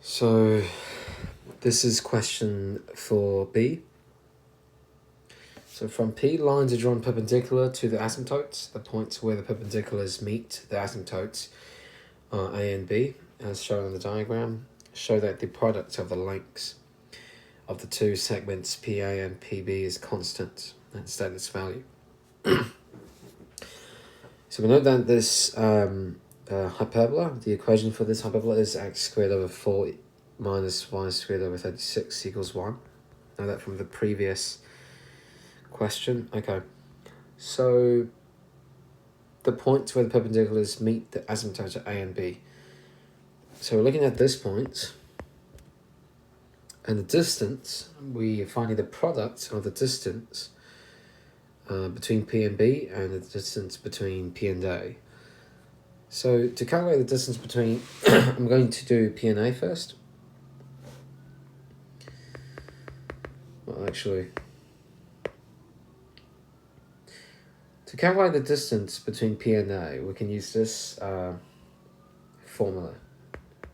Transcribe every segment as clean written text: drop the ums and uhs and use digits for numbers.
So this is question 4b. So from P, lines are drawn perpendicular to the asymptotes. The points where the perpendiculars meet the asymptotes are A and B, as shown on the diagram. Show that the product of the lengths of the two segments PA and PB is constant and state its value. So we know that this hyperbola, the equation for this hyperbola is x squared over 4 minus y squared over 36 equals 1. Know that from the previous question. Okay, so the points where the perpendiculars meet the asymptotes are A and B. So we're looking at this point, and the distance, we are finding the product of the distance between P and B and the distance between P and A. So to calculate the distance between, I'm going to do P and A first. Well, actually, to calculate the distance between P and A, we can use this formula.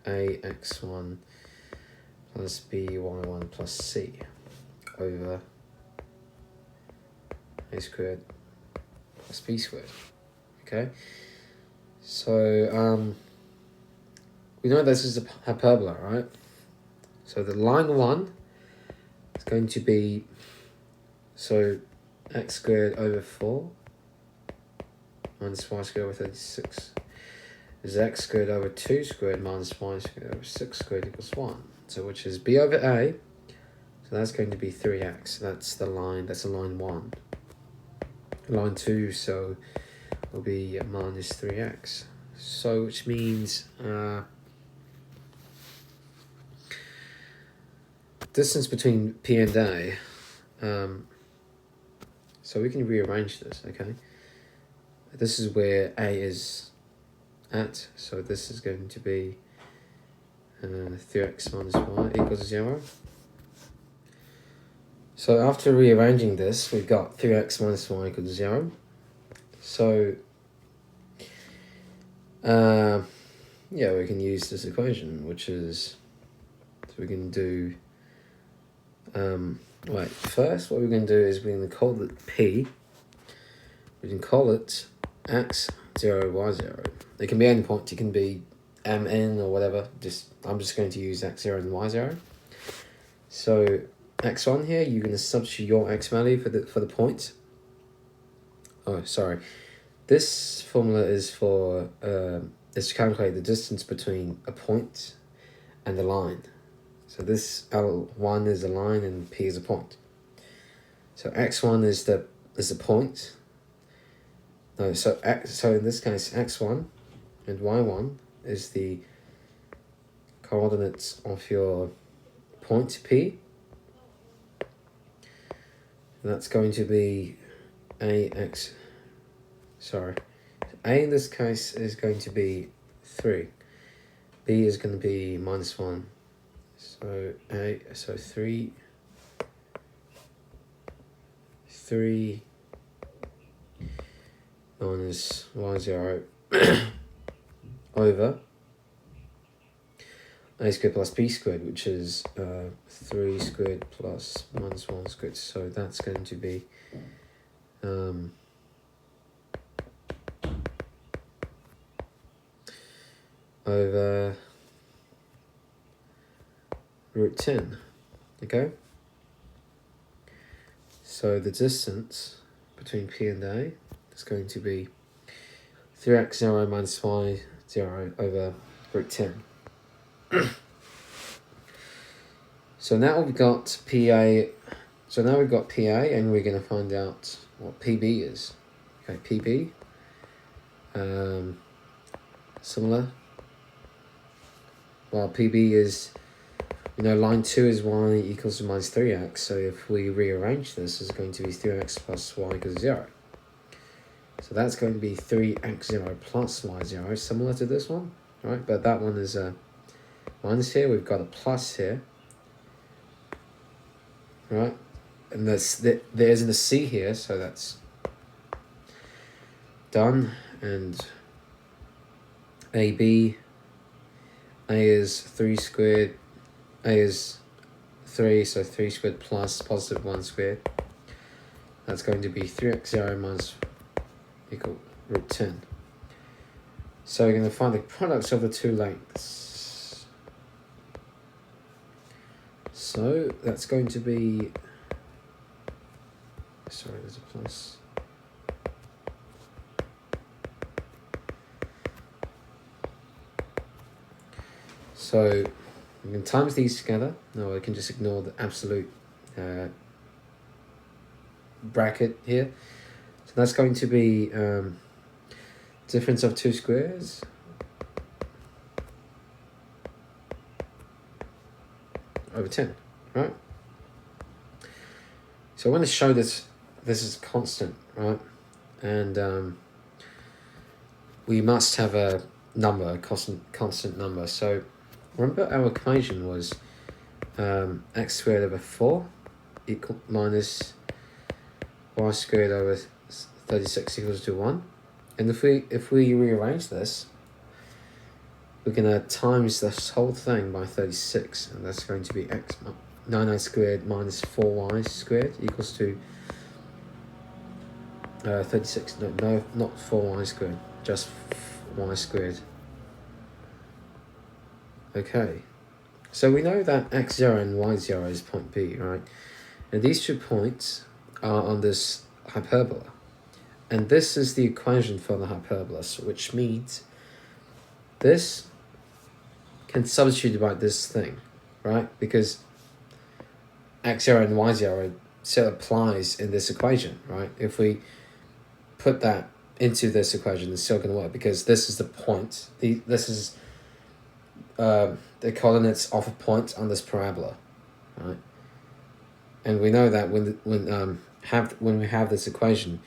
AX1 plus BY1 plus C over A squared plus B squared. Okay, so we know this is a hyperbola, right? So the line 1 is going to be, so x squared over 4 minus y squared over 36 is x squared over 2 squared minus y squared over 6 squared equals 1. So which is b over a, so that's going to be 3x. That's the line, that's the line 1. Line 2, so will be minus 3x. So which means distance between P and A, so we can rearrange this, okay? This is where A is at, so this is going to be 3x minus y equals 0. So after rearranging this, we've got 3x minus y equals 0. So yeah, we can use this equation, which is, so we can do, right, first what we're going to do is we're going to call it P. We can call it x 0, y 0. It can be any point, it can be mn or whatever. I'm just going to use x 0 and y 0. So x1 here, you're going to substitute your x value for the point. Oh, sorry. This formula is for is to calculate the distance between a point and the line. So this L1 is a line and P is a point. So x1 is the point. No, so in this case x1 and y1 is the coordinates of your point P. And that's going to be A in this case is going to be 3. B is going to be minus 1. So 3 minus y0 over a squared plus b squared, which is 3 squared plus minus 1 squared. So that's going to be over root 10. Okay, so the distance between P and A is going to be 3x0 minus y0 over root 10. So now we've got PA. So now we've got PA, and we're going to find out what PB is. Okay, PB. Similar. Well, PB is, line 2 is y equals to minus 3x. So if we rearrange this, it's going to be 3x plus y equals 0. So that's going to be 3x0 plus y0, similar to this one, right? But that one is a minus here. We've got a plus here, right? And there's a C here, so that's done. And AB A is 3 squared, A is 3, so 3 squared plus positive 1 squared. That's going to be 3x0 minus equal root 10. So we're going to find the products of the two lengths. So that's going to be, sorry, there's a plus. So we can times these together. No, we can just ignore the absolute bracket here. So that's going to be difference of two squares over 10, right? So I want to show this is constant, right? And we must have a number, a constant number. So remember our equation was x squared over 4 equal minus y squared over 36 equals to 1. And if we rearrange this, we're going to times this whole thing by 36, and that's going to be 9 squared minus 4y squared equals to 36. No, not 4y squared, just y squared. Okay, so we know that x0 and y0 is point B, right? And these 2 points are on this hyperbola. And this is the equation for the hyperbola, which means this can substitute by this thing, right? Because x0 and y0 still applies in this equation, right? If we put that into this equation, it's still going to work because this is the point. This is the coordinates of a point on this parabola, right? And we know that when we have this equation,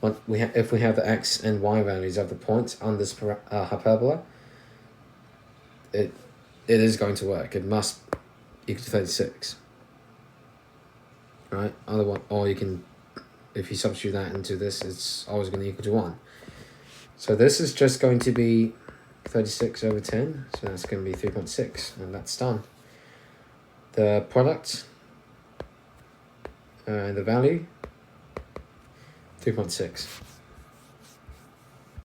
if we have the x and y values of the points on this hyperbola, it is going to work. It must equal to 36, right? Otherwise, or you can, if you substitute that into this, it's always going to equal to 1. So this is just going to be 36 over 10, so that's going to be 3.6, and that's done. The product and the value, 3.6.